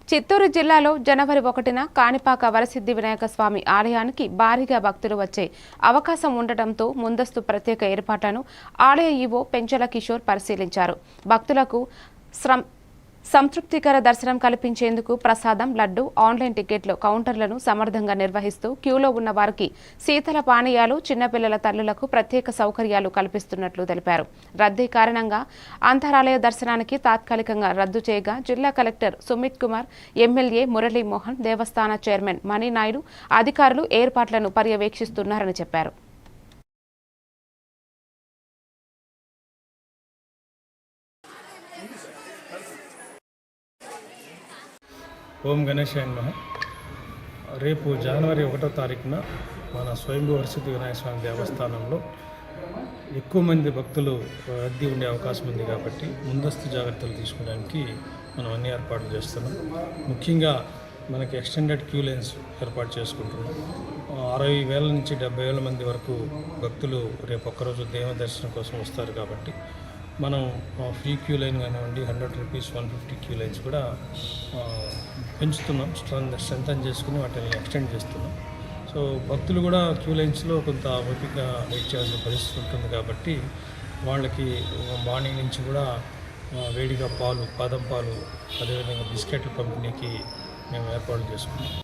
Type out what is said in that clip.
చిత్తూరు జిల్లాలో జనవరి 1న కాణిపాక వరసిద్ధి వినాయక స్వామి ఆలయానికి భారీగా భక్తులు వచ్చే అవకాశం ఉండటంతో ముందస్తు ప్రత్యేక ఏర్పాట్లను ఆలయ ఈవో పెంచల కిషోర్ పరిశీలించారు. భక్తులకు సంతృప్తికర దర్శనం కల్పించేందుకు ప్రసాదం, లడ్డు, ఆన్లైన్ టికెట్లు కౌంటర్లను సమర్థంగా నిర్వహిస్తూ క్యూలో ఉన్న వారికి శీతల పానీయాలు, చిన్నపిల్లల తల్లులకు ప్రత్యేక సౌకర్యాలు కల్పిస్తున్నట్లు తెలిపారు. రద్దీ కారణంగా అంతరాలయ దర్శనానికి తాత్కాలికంగా రద్దు చేయగా జిల్లా కలెక్టర్ సుమిత్ కుమార్, ఎమ్మెల్యే మురళీమోహన్, దేవస్థాన చైర్మన్ మణినాయుడు అధికారులు ఏర్పాట్లను పర్యవేక్షిస్తున్నారని చెప్పారు. ఓం గణేశాయ నమః. రేపు జనవరి 1వ తారీఖున మన స్వయంభూ వరసిద్ధి వినాయక స్వామి దేవస్థానంలో ఎక్కువ మంది భక్తులు రద్దీ ఉండే అవకాశం ఉంది కాబట్టి ముందస్తు జాగ్రత్తలు తీసుకోవడానికి మనం అన్ని ఏర్పాట్లు చేస్తున్నాం. ముఖ్యంగా మనకి ఎక్స్టెండెడ్ క్యూ లైన్స్ ఏర్పాటు చేసుకుంటున్నాం. 60,000 నుంచి 70,000 మంది వరకు భక్తులు రేపు ఒక్కరోజు దేవ దర్శనం కోసం వస్తారు కాబట్టి మనం ఫ్రీ క్యూ లైన్ కానివ్వండి, 100 రూపీస్, 150 క్యూ లైన్స్ కూడా పెంచుతున్నాం. స్ట్రెంథన్ చేసుకుని వాటిని ఎక్స్టెండ్ చేస్తున్నాం. సో భక్తులు కూడా క్యూ లైన్స్లో కొంత ఓపిక వెయిట్ చేయాల్సిన పరిస్థితి ఉంటుంది కాబట్టి వాళ్ళకి మార్నింగ్ నుంచి కూడా వేడిగా పాలు, బాదం పాలు, అదేవిధంగా బిస్కెట్ల పంపిణీకి మేము ఏర్పాటు చేసుకున్నాం.